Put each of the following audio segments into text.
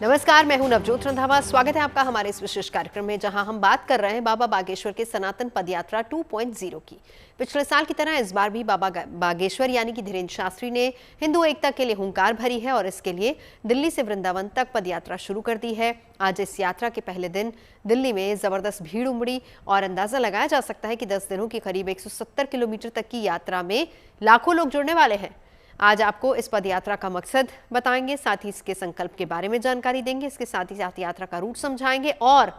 नमस्कार, मैं हूं नवजोत रंधावा। स्वागत है आपका हमारे इस विशेष कार्यक्रम में, जहां हम बात कर रहे हैं बाबा बागेश्वर के सनातन पदयात्रा 2.0 की। पिछले साल की तरह इस बार भी बाबा बागेश्वर यानी कि धीरेन्द्र शास्त्री ने हिंदू एकता के लिए हुंकार भरी है और इसके लिए दिल्ली से वृंदावन तक पदयात्रा शुरू कर दी है। आज इस यात्रा के पहले दिन दिल्ली में जबरदस्त भीड़ उमड़ी और अंदाजा लगाया जा सकता है कि 10 दिनों की करीब 170 किलोमीटर तक की यात्रा में लाखों लोग जुड़ने वाले हैं। आज आपको इस पदयात्रा का मकसद बताएंगे, साथ ही इसके संकल्प के बारे में जानकारी देंगे, इसके साथ ही यात्रा का रूट समझाएंगे और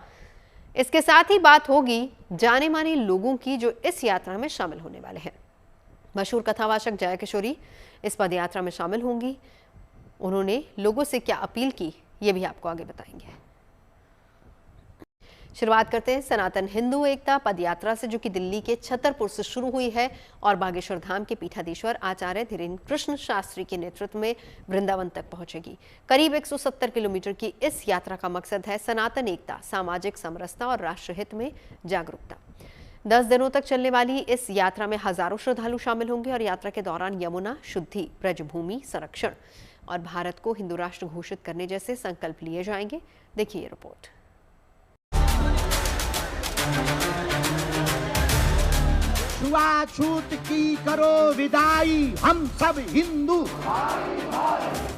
इसके साथ ही बात होगी जाने माने लोगों की जो इस यात्रा में शामिल होने वाले हैं। मशहूर कथावाचक जया किशोरी इस पदयात्रा में शामिल होंगी। उन्होंने लोगों से क्या अपील की, ये भी आपको आगे बताएंगे। शुरुआत करते हैं सनातन हिंदू एकता पदयात्रा से, जो कि दिल्ली के छतरपुर से शुरू हुई है और बागेश्वर धाम के पीठाधीश्वर आचार्य धीरेन्द्र कृष्ण शास्त्री के नेतृत्व में वृंदावन तक पहुंचेगी। करीब 170 किलोमीटर की इस यात्रा का मकसद है सनातन एकता, सामाजिक समरसता और राष्ट्रहित में जागरूकता। 10 दिनों तक चलने वाली इस यात्रा में हजारों श्रद्धालु शामिल होंगे और यात्रा के दौरान यमुना शुद्धि, ब्रजभूमि संरक्षण और भारत को हिंदू राष्ट्र घोषित करने जैसे संकल्प लिए जाएंगे। देखिए ये रिपोर्ट। छुआछूत की करो विदाई, हम सब हिंदू।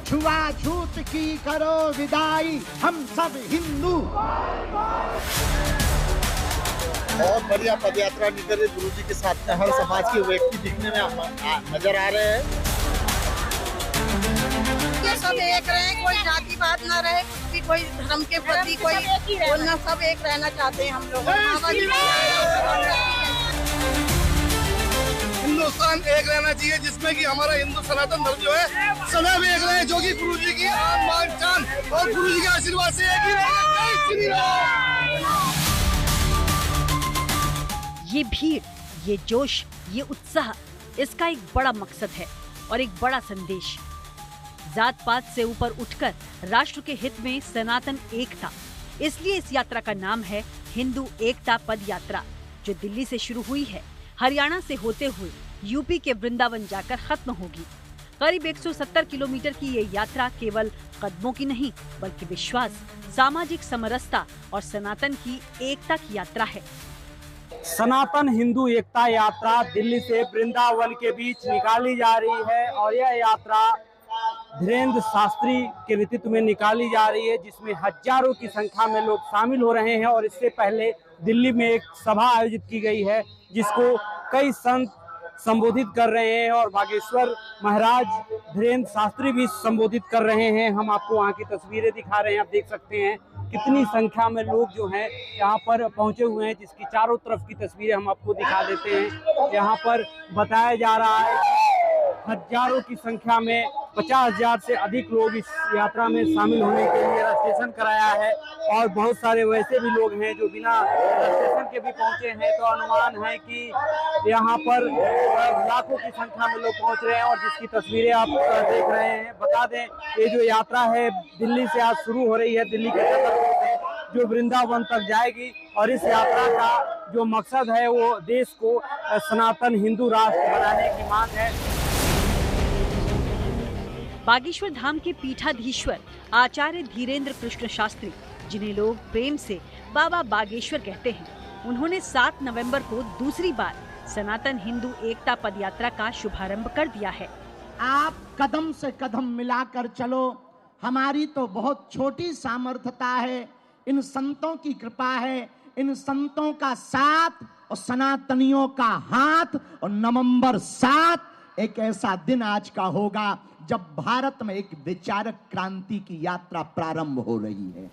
छुआछूत की करो विदाई, हम सब हिंदू। बहुत बढ़िया पदयात्रा निकल रही गुरुजी के साथ में। हर समाज के व्यक्ति दिखने में नजर आ रहे हैं। सब एक रहे, कोई जातिवाद न रहे, कुछ भी कोई धर्म के प्रति कोई बोलना, सब एक रहना चाहते हैं हम लोग। हिंदुस्तान एक रहना चाहिए, जिसमें कि हमारा हिंदू सनातन धर्म जो है सदैव एक रहे, जो कि गुरु जी की आन बान शान और गुरु जी के आशीर्वाद से एक ही रहेगा। ये भीड़, ये जोश, ये उत्साह, इसका एक बड़ा मकसद है और एक बड़ा संदेश। जात पात से ऊपर उठकर राष्ट्र के हित में सनातन एकता, इसलिए इस यात्रा का नाम है हिंदू एकता पद यात्रा, जो दिल्ली से शुरू हुई है, हरियाणा से होते हुए यूपी के वृंदावन जाकर खत्म होगी। करीब 170 किलोमीटर की ये यात्रा केवल कदमों की नहीं, बल्कि विश्वास, सामाजिक समरसता और सनातन की एकता की यात्रा है। सनातन हिंदू एकता यात्रा दिल्ली से वृंदावन के बीच निकाली जा रही है और यह यात्रा धीरेन्द्र शास्त्री के नेतृत्व में निकाली जा रही है, जिसमें हजारों की संख्या में लोग शामिल हो रहे हैं। और इससे पहले दिल्ली में एक सभा आयोजित की गई है, जिसको कई संत संबोधित कर रहे हैं और बागेश्वर महाराज धीरेन्द्र शास्त्री भी संबोधित कर रहे हैं। हम आपको वहाँ की तस्वीरें दिखा रहे हैं, आप देख सकते हैं कितनी संख्या में लोग जो हैं यहाँ पर पहुँचे हुए हैं, जिसकी चारों तरफ की तस्वीरें हम आपको दिखा देते हैं। यहाँ पर बताया जा रहा है हजारों की संख्या में 50,000 से अधिक लोग इस यात्रा में शामिल होने के लिए रजिस्ट्रेशन कराया है और बहुत सारे वैसे भी लोग हैं जो बिना रजिस्ट्रेशन के भी पहुंचे हैं। तो अनुमान है कि यहाँ पर लाखों की संख्या में लोग पहुंच रहे हैं और जिसकी तस्वीरें आप देख रहे हैं। बता दें, ये जो यात्रा है दिल्ली से आज शुरू हो रही है, दिल्ली के छतरपुर से जो वृंदावन तक जाएगी और इस यात्रा का जो मकसद है वो देश को सनातन हिंदू राष्ट्र बनाने की मांग है। बागेश्वर धाम के पीठाधीश्वर आचार्य धीरेन्द्र कृष्ण शास्त्री, जिन्हें लोग प्रेम से बाबा बागेश्वर कहते हैं, उन्होंने 7 नवंबर को दूसरी बार सनातन हिंदू एकता पदयात्रा का शुभारंभ कर दिया है। आप कदम से कदम मिलाकर चलो, हमारी तो बहुत छोटी सामर्थ्यता है, इन संतों की कृपा है, इन संतों का साथ और सनातनियों का हाथ। और नवंबर 7 एक ऐसा दिन आज का होगा जब भारत में एक विचारक क्रांति की यात्रा प्रारंभ हो रही है।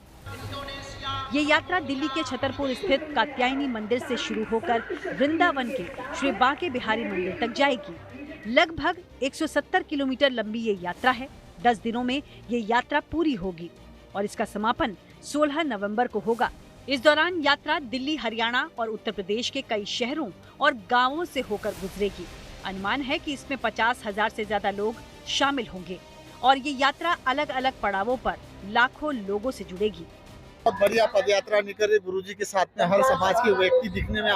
ये यात्रा दिल्ली के छतरपुर स्थित कात्यायनी मंदिर से शुरू होकर वृंदावन के श्री बांके बिहारी मंदिर तक जाएगी। लगभग 170 किलोमीटर लंबी ये यात्रा है। 10 दिनों में ये यात्रा पूरी होगी और इसका समापन 16 नवंबर को होगा। इस दौरान यात्रा दिल्ली, हरियाणा और उत्तर प्रदेश के कई शहरों और गाँवों से होकर गुजरेगी। अनुमान है कि इसमें 50,000 से ज्यादा लोग शामिल होंगे और ये यात्रा अलग अलग पड़ावों पर लाखों लोगों से जुड़ेगी। बहुत बढ़िया पदयात्रा निकल रही गुरुजी के साथ में। हर समाज के व्यक्ति दिखने में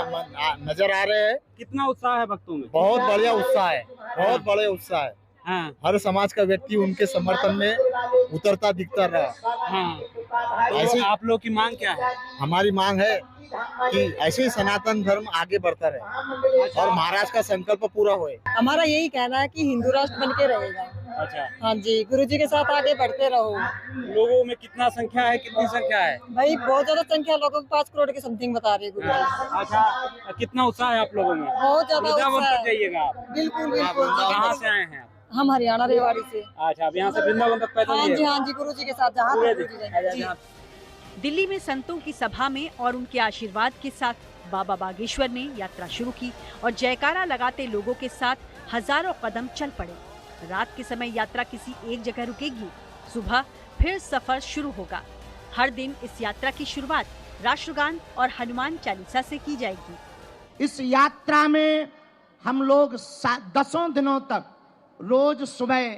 नजर आ रहे हैं। कितना उत्साह है भक्तों में? बहुत बढ़िया उत्साह है, बहुत बड़े उत्साह है। हाँ। हर समाज का व्यक्ति उनके समर्थन में उतरता दिखता रहा। हाँ, तो ऐसे आप लोग की मांग क्या है? हमारी मांग है कि ऐसे ही सनातन धर्म आगे बढ़ता रहे और महाराज का संकल्प पूरा होए। हमारा यही कहना है कि हिंदू राष्ट्र बन के रहेगा। अच्छा, हाँ जी, गुरु जी के साथ आगे बढ़ते रहो। लोगों में कितना संख्या है, कितनी संख्या है? भाई बहुत ज्यादा संख्या, लोगों को 5 करोड़ की समथिंग बता रहे हैं गुरु जी। अच्छा, कितना उत्साह है आप लोगों में? बहुत ज्यादा वृंदावन उत्साह तक है। जाइएगा आप? बिल्कुल बिल्कुल। कहाँ से आए हैं आप? हम हरियाणा रेवाड़ी से। अच्छा, अब यहाँ से वृंदावन तक पैदल हाँ ही जी, है? हाँ जी, गुरु जी के साथ जहाँ पूरे तक गुरु जी दिन? जाएंगे। जी। दिल्ली में संतों की सभा में और उनके आशीर्वाद के साथ बाबा बागेश्वर ने यात्रा शुरू की और जयकारा लगाते लोगों के साथ हजारों कदम चल पड़े। रात के समय यात्रा किसी एक जगह रुकेगी, सुबह फिर सफर शुरू होगा। हर दिन इस यात्रा की शुरुआत राष्ट्रगान और हनुमान चालीसा से की जाएगी। इस यात्रा में हम लोग 10 दिनों तक रोज सुबह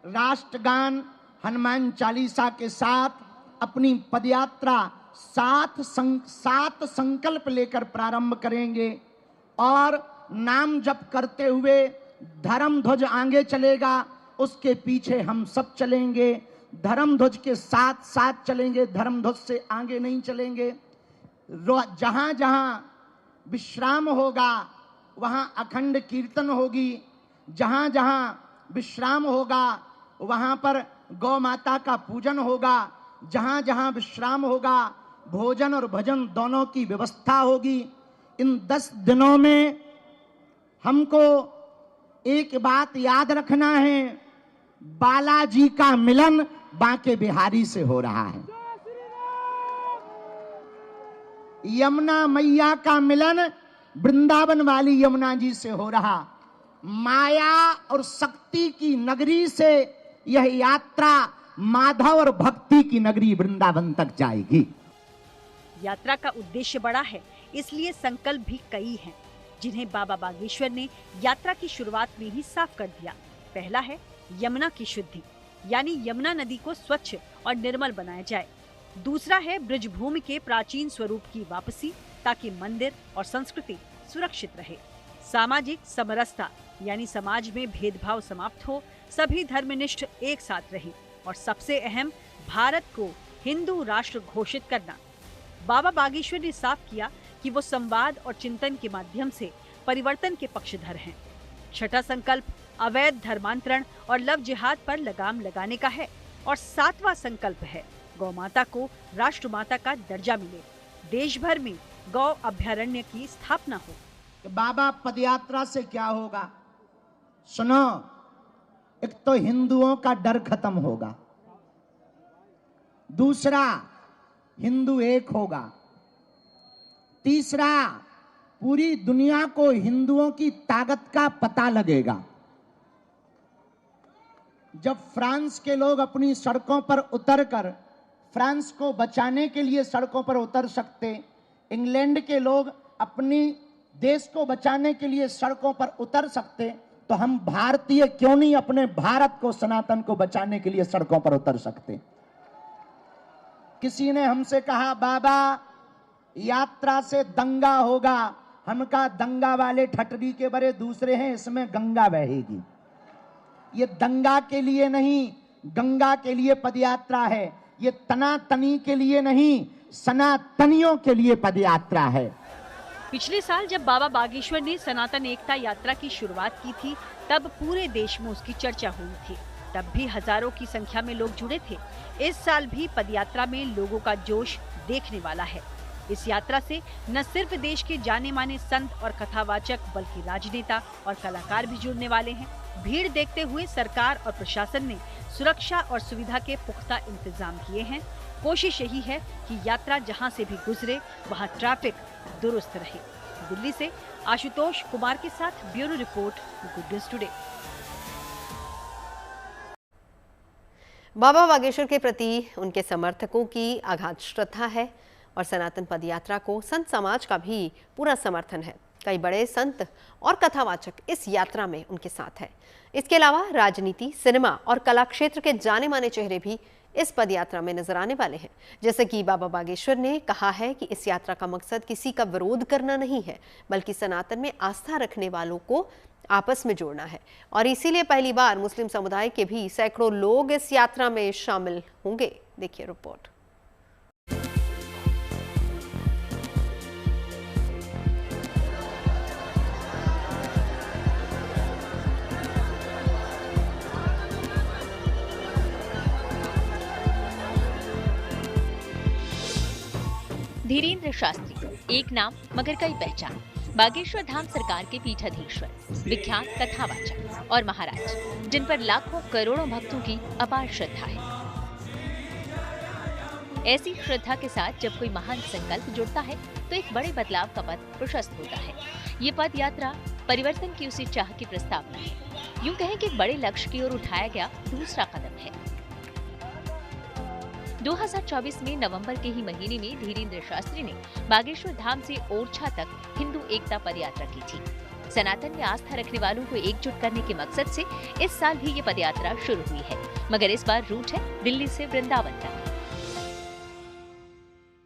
राष्ट्रगान हनुमान चालीसा के साथ अपनी पदयात्रा 7 संकल्प लेकर प्रारंभ करेंगे और नाम जप करते हुए धर्म ध्वज आगे चलेगा, उसके पीछे हम सब चलेंगे। धर्म ध्वज के साथ साथ चलेंगे, धर्म ध्वज से आगे नहीं चलेंगे। जहां जहां विश्राम होगा वहां अखंड कीर्तन होगी। जहां जहां विश्राम होगा वहां पर गौ माता का पूजन होगा। जहां जहां विश्राम होगा भोजन और भजन दोनों की व्यवस्था होगी। इन 10 दिनों में हमको एक बात याद रखना है, बालाजी का मिलन बांके बिहारी से हो रहा है। यमुना मैया का मिलन वृंदावन वाली यमुना जी से हो रहा। माया और शक्ति की नगरी से यह यात्रा माधव और भक्ति की नगरी वृंदावन तक जाएगी। यात्रा का उद्देश्य बड़ा है, इसलिए संकल्प भी कई हैं, जिन्हें बाबा बागेश्वर ने यात्रा की शुरुआत में ही साफ कर दिया। पहला है यमुना की शुद्धि, यानी यमुना नदी को स्वच्छ और निर्मल बनाया जाए। दूसरा है ब्रजभूमि के प्राचीन स्वरूप की वापसी, ताकि मंदिर और संस्कृति सुरक्षित रहे। सामाजिक समरसता, यानी समाज में भेदभाव समाप्त हो, सभी धर्मनिष्ठ एक साथ रहे। और सबसे अहम, भारत को हिंदू राष्ट्र घोषित करना। बाबा बागेश्वर ने साफ किया कि वो संवाद और चिंतन के माध्यम से परिवर्तन के पक्षधर हैं। छठा संकल्प अवैध धर्मांतरण और लव जिहाद पर लगाम लगाने का है। और 7वां संकल्प है गौ माता को राष्ट्रमाता का दर्जा मिले, देश भर में गौ अभयारण्य की स्थापना हो। बाबा पदयात्रा से क्या होगा सुनो, एक तो हिंदुओं का डर खत्म होगा, दूसरा हिंदू एक होगा, तीसरा पूरी दुनिया को हिंदुओं की ताकत का पता लगेगा। जब फ्रांस के लोग अपनी सड़कों पर उतरकर फ्रांस को बचाने के लिए सड़कों पर उतर सकते, इंग्लैंड के लोग अपनी देश को बचाने के लिए सड़कों पर उतर सकते, तो हम भारतीय क्यों नहीं अपने भारत को, सनातन को बचाने के लिए सड़कों पर उतर सकते। किसी ने हमसे कहा बाबा यात्रा से दंगा होगा। हम कहा दंगा वाले ठटरी के बड़े दूसरे हैं, इसमें गंगा बहेगी। ये दंगा के लिए नहीं, गंगा के लिए पदयात्रा है। ये तनातनी के लिए नहीं, सनातनियों के लिए पदयात्रा है। पिछले साल जब बाबा बागेश्वर ने सनातन एकता यात्रा की शुरुआत की थी, तब पूरे देश में उसकी चर्चा हुई थी। तब भी हजारों की संख्या में लोग जुड़े थे। इस साल भी पदयात्रा में लोगों का जोश देखने वाला है। इस यात्रा से न सिर्फ देश के जाने माने संत और कथावाचक, बल्कि राजनेता और कलाकार भी जुड़ने वाले हैं। भीड़ देखते हुए सरकार और प्रशासन ने सुरक्षा और सुविधा के पुख्ता इंतजाम किए हैं। कोशिश यही है कि यात्रा जहां से भी गुजरे वहां ट्रैफिक दुरुस्त रहे। दिल्ली से आशुतोष कुमार के साथ bureau report, good news today. Baba Bageshwar के प्रति उनके समर्थकों की अगाध श्रद्धा है और सनातन पदयात्रा को संत समाज का भी पूरा समर्थन है। कई बड़े संत और कथावाचक इस यात्रा में उनके साथ हैं। इसके अलावा राजनीति, सिनेमा और कला क्षेत्र के जाने माने चेहरे भी इस पद यात्रा में नजर आने वाले हैं। जैसे कि बाबा बागेश्वर ने कहा है कि इस यात्रा का मकसद किसी का विरोध करना नहीं है, बल्कि सनातन में आस्था रखने वालों को आपस में जोड़ना है। और इसीलिए पहली बार मुस्लिम समुदाय के भी सैकड़ों लोग इस यात्रा में शामिल होंगे। देखिए रिपोर्ट। धीरेन्द्र शास्त्री, एक नाम मगर कई पहचान। बागेश्वर धाम सरकार के पीठाधीश्वर, विख्यात कथावाचक और महाराज, जिन पर लाखों करोड़ों भक्तों की अपार श्रद्धा है। ऐसी श्रद्धा के साथ जब कोई महान संकल्प जुड़ता है तो एक बड़े बदलाव का पथ प्रशस्त होता है। ये पद यात्रा परिवर्तन की उसी चाह की प्रस्तावना है। यूं कहें कि एक बड़े लक्ष्य की ओर उठाया गया दूसरा कदम है। 2024 में नवंबर के ही महीने में धीरेन्द्र शास्त्री ने बागेश्वर धाम से ओरछा तक हिंदू एकता पदयात्रा की थी। सनातन में आस्था रखने वालों को एकजुट करने के मकसद से इस साल भी ये पदयात्रा शुरू हुई है, मगर इस बार रूट है दिल्ली से वृंदावन तक।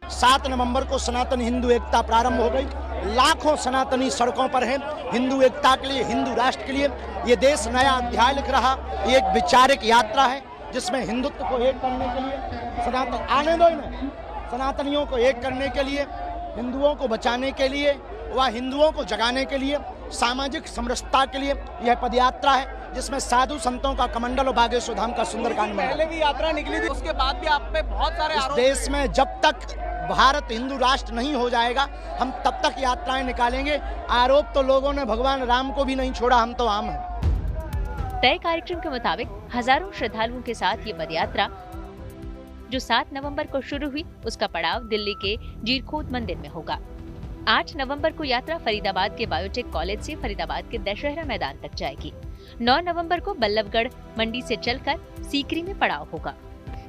7 नवंबर को सनातन हिंदू एकता प्रारंभ हो गई। लाखों सनातनी सड़कों पर हैं हिंदू एकता के लिए, हिंदू राष्ट्र के लिए। ये देश नया अध्याय लिख रहा। ये एक वैचारिक यात्रा है जिसमें हिंदुत्व को एक करने के लिए, सनातनियों को एक करने के लिए, हिंदुओं को बचाने के लिए व हिंदुओं को जगाने के लिए, सामाजिक समरसता के लिए यह पदयात्रा है, जिसमें साधु संतों का कमंडल और बागेश्वर धाम का सुंदरकांड पहले भी यात्रा निकली थी, उसके बाद भी आप पे बहुत सारे इस देश में जब तक भारत हिंदू राष्ट्र नहीं हो जाएगा हम तब तक यात्राएं निकालेंगे। आरोप तो लोगों ने भगवान राम को भी नहीं छोड़ा, हम तो आम हैं। तय कार्यक्रम के मुताबिक हजारों श्रद्धालुओं के साथ ये पदयात्रा जो 7 नवंबर को शुरू हुई, उसका पड़ाव दिल्ली के जीरखोद मंदिर में होगा। 8 नवंबर को यात्रा फरीदाबाद के बायोटेक कॉलेज से फरीदाबाद के दशहरा मैदान तक जाएगी। 9 नवंबर को बल्लभगढ़ मंडी से चलकर सीकरी में पड़ाव होगा।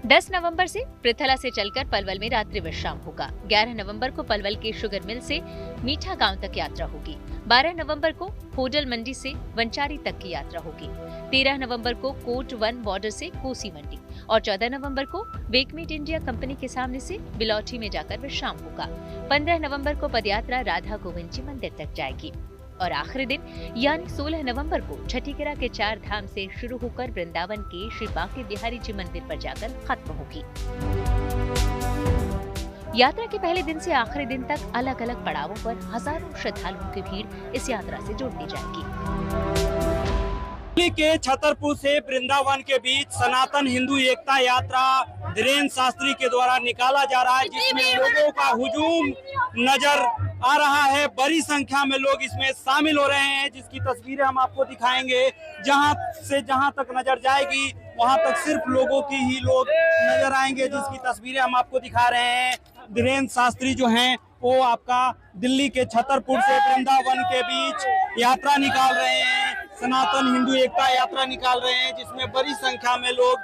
10 नवंबर से पृथला से चलकर पलवल में रात्रि विश्राम होगा। 11 नवंबर को पलवल के शुगर मिल से मीठा गांव तक यात्रा होगी। 12 नवंबर को होडल मंडी से वंचारी तक की यात्रा होगी। 13 नवंबर को कोट वन बॉर्डर से कोसी मंडी और 14 नवंबर को वेकमेट इंडिया कंपनी के सामने से बिलौठी में जाकर विश्राम होगा। 15 नवंबर को पदयात्रा राधा गोविंद जी मंदिर तक जाएगी और आखिरी दिन यानी 16 नवंबर को छठीकरा के 4 धाम से शुरू होकर वृंदावन के श्री बांके बिहारी जी मंदिर पर जाकर खत्म होगी। यात्रा के पहले दिन से आखिरी दिन तक अलग अलग पड़ावों पर हजारों श्रद्धालुओं की भीड़ इस यात्रा से जुड़ती जाएगी। दिल्ली के छतरपुर से वृंदावन के बीच सनातन हिंदू एकता यात्रा धीरेन्द्र शास्त्री के द्वारा निकाला जा रहा है, जिसमें लोगों का हुजूम नजर आ रहा है। बड़ी संख्या में लोग इसमें शामिल हो रहे हैं, जिसकी तस्वीरें हम आपको दिखाएंगे। जहां तक नजर जाएगी वहां तक सिर्फ लोगों की ही लोग नजर आएंगे, जिसकी तस्वीरें हम आपको दिखा रहे हैं। धीरेन्द्र शास्त्री जो हैं वो आपका दिल्ली के छतरपुर से वृंदावन के बीच यात्रा निकाल रहे हैं, सनातन हिंदू एकता यात्रा निकाल रहे हैं, जिसमें बड़ी संख्या में लोग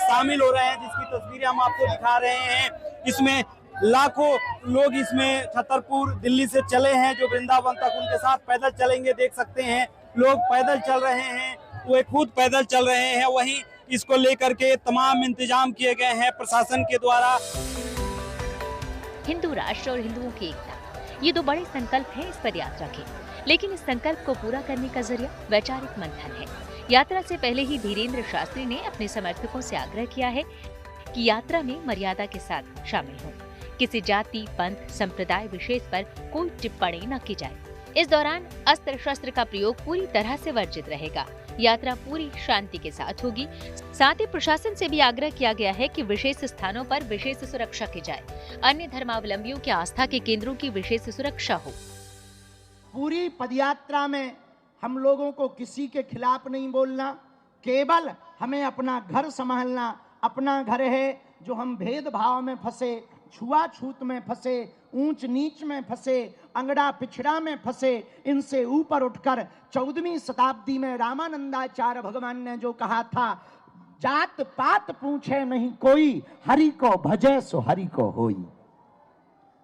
शामिल हो रहे हैं, जिसकी तस्वीरें हम आपको दिखा रहे हैं। इसमें लाखों लोग इसमें छतरपुर दिल्ली से चले हैं, जो वृंदावन तक उनके साथ पैदल चलेंगे। देख सकते हैं लोग पैदल चल रहे हैं, वे खुद पैदल चल रहे हैं। वहीं इसको लेकर के तमाम इंतजाम किए गए हैं प्रशासन के द्वारा। हिंदू राष्ट्र और हिंदुओं की एकता, ये 2 बड़े संकल्प हैं इस पदयात्रा के, लेकिन इस संकल्प को पूरा करने का जरिया वैचारिक मंथन है। यात्रा से पहले ही धीरेन्द्र शास्त्री ने अपने समर्थकों से आग्रह किया है कि यात्रा में मर्यादा के साथ शामिल हों। किसी जाति, पंथ, संप्रदाय विशेष पर कोई टिप्पणी न की जाए। इस दौरान अस्त्र शस्त्र का प्रयोग पूरी तरह से वर्जित रहेगा। यात्रा पूरी शांति के साथ होगी। साथ ही प्रशासन से भी आग्रह किया गया है कि विशेष स्थानों पर विशेष सुरक्षा की जाए। अन्य धर्मावलंबियों के आस्था के केंद्रों की विशेष सुरक्षा हो। पूरी पदयात्रा में हम लोगों को किसी के खिलाफ नहीं बोलना, केवल हमें अपना घर संभालना। अपना घर है जो हम भेदभाव में फंसे, छुआछूत में फंसे, ऊंच नीच में फंसे, अंगड़ा पिछड़ा में फंसे, इनसे ऊपर उठकर 14वीं शताब्दी में रामानंदाचार्य भगवान ने जो कहा था, जात पात पूछे नहीं कोई, हरि को भजे सो हरि को होई।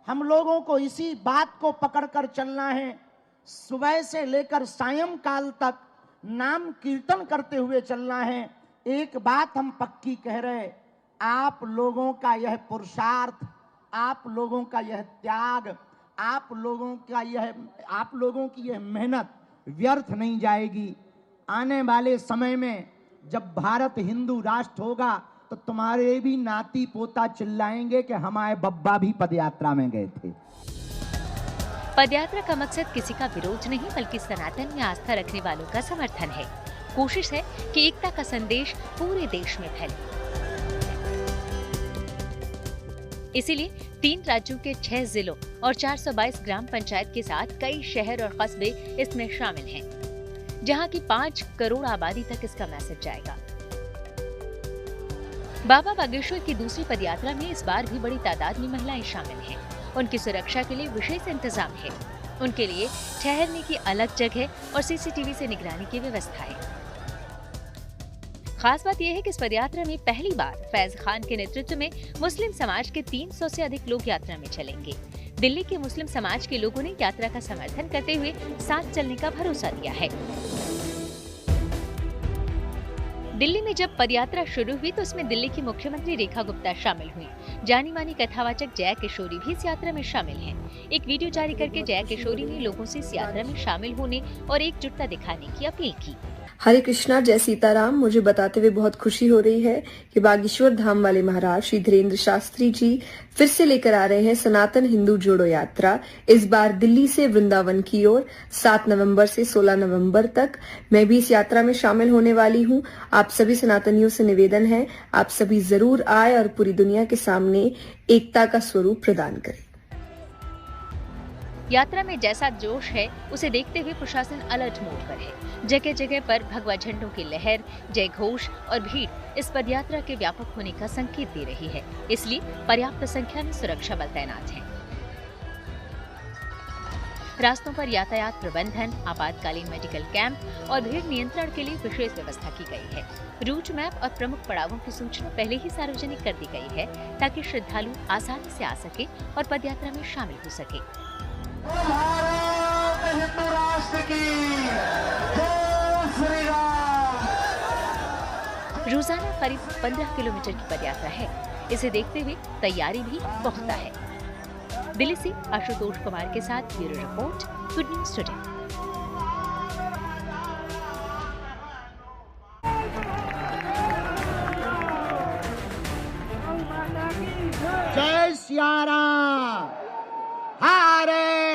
हम लोगों को इसी बात को पकड़कर चलना है। सुबह से लेकर सायंकाल तक नाम कीर्तन करते हुए चलना है। एक बात हम पक्की कह रहे, आप लोगों का यह पुरुषार्थ, आप लोगों का यह त्याग, आप लोगों की यह मेहनत व्यर्थ नहीं जाएगी। आने वाले समय में जब भारत हिंदू राष्ट्र होगा तो तुम्हारे भी नाती पोता चिल्लाएंगे कि हमारे बब्बा भी पदयात्रा में गए थे। पदयात्रा का मकसद किसी का विरोध नहीं बल्कि सनातन में आस्था रखने वालों का समर्थन है। कोशिश है कि एकता का संदेश पूरे देश में फैले। इसीलिए 3 राज्यों के 6 जिलों और 422 ग्राम पंचायत के साथ कई शहर और कस्बे इसमें शामिल हैं, जहां की 5 करोड़ आबादी तक इसका मैसेज जाएगा। बाबा बागेश्वर की दूसरी पदयात्रा में इस बार भी बड़ी तादाद में महिलाएं शामिल हैं। उनकी सुरक्षा के लिए विशेष इंतजाम है। उनके लिए ठहरने की अलग जगह और सीसीटीवी से निगरानी की व्यवस्था है। खास बात यह है कि इस पदयात्रा में पहली बार फैज खान के नेतृत्व में मुस्लिम समाज के 300 से अधिक लोग यात्रा में चलेंगे। दिल्ली के मुस्लिम समाज के लोगों ने यात्रा का समर्थन करते हुए साथ चलने का भरोसा दिया है। दिल्ली में जब पदयात्रा शुरू हुई तो उसमें दिल्ली की मुख्यमंत्री रेखा गुप्ता शामिल हुई। जानी मानी कथावाचक जया किशोरी भी इस यात्रा में शामिल हैं। एक वीडियो जारी करके जया किशोरी ने लोगों से इस यात्रा में शामिल होने और एकजुटता दिखाने की अपील की। हरे कृष्णा, जय सीताराम। मुझे बताते हुए बहुत खुशी हो रही है कि बागेश्वर धाम वाले महाराज श्री धीरेन्द्र शास्त्री जी फिर से लेकर आ रहे हैं सनातन हिंदू जोड़ो यात्रा। इस बार दिल्ली से वृंदावन की ओर 7 नवंबर से 16 नवंबर तक मैं भी इस यात्रा में शामिल होने वाली हूं। आप सभी सनातनियों से निवेदन है, आप सभी जरूर आए और पूरी दुनिया के सामने एकता का स्वरूप प्रदान करें। यात्रा में जैसा जोश है उसे देखते हुए प्रशासन अलर्ट मोड पर है। जगह जगह पर भगवा झंडों की लहर, जय घोष और भीड़ इस पदयात्रा के व्यापक होने का संकेत दे रही है। इसलिए पर्याप्त संख्या में सुरक्षा बल तैनात हैं। रास्तों पर यातायात प्रबंधन, आपातकालीन मेडिकल कैंप और भीड़ नियंत्रण के लिए विशेष व्यवस्था की गई है। रूट मैप और प्रमुख पड़ावों की सूचना पहले ही सार्वजनिक कर दी गई है ताकि श्रद्धालु आसानी से आ सके और पदयात्रा में शामिल हो सके। हिंदू राष्ट्र की जय श्री राम। रोजाना करीब 15 किलोमीटर की पदयात्रा है। इसे देखते हुए तैयारी भी पुख्ता है। दिल्ली से आशुतोष कुमार के साथ bureau report, good news today. जय सिया राम। हरे